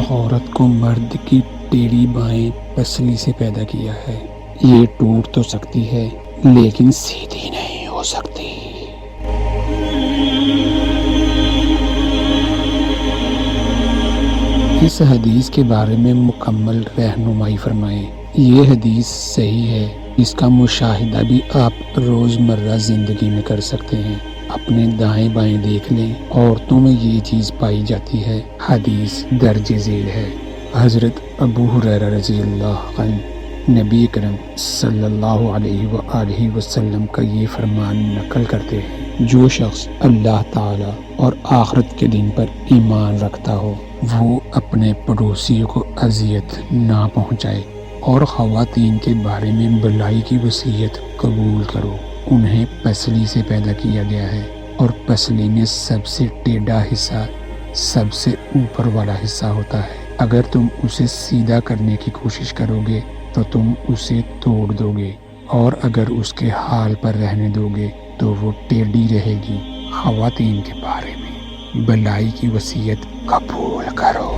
عورت کو مرد کی ٹیڑھی بائیں پسلی سے پیدا کیا ہے۔ یہ ٹوٹ تو سکتی ہے لیکن سیدھی نہیں ہو سکتی۔ اس حدیث کے بارے میں مکمل رہنمائی فرمائیں۔ یہ حدیث صحیح ہے، اس کا مشاہدہ بھی آپ روزمرہ زندگی میں کر سکتے ہیں۔ اپنے دائیں بائیں دیکھ لیں، عورتوں میں یہ چیز پائی جاتی ہے۔ حدیث درج ذیل ہے۔ حضرت ابو ہریرہ رضی اللہ عنہ نبی اکرم صلی اللہ علیہ وآلہ وسلم کا یہ فرمان نقل کرتے ہیں، جو شخص اللہ تعالی اور آخرت کے دن پر ایمان رکھتا ہو وہ اپنے پڑوسیوں کو اذیت نہ پہنچائے، اور خواتین کے بارے میں بھلائی کی وصیت قبول کرو۔ انہیں پسلی سے پیدا کیا گیا ہے، اور پسلی میں سب سے ٹیڑھا حصہ سب سے اوپر والا حصہ ہوتا ہے۔ اگر تم اسے سیدھا کرنے کی کوشش کرو گے تو تم اسے توڑ دو گے، اور اگر اس کے حال پر رہنے دو گے تو وہ ٹیڑھی رہے گی۔ خواتین کے بارے میں بھلائی کی وصیت قبول کرو۔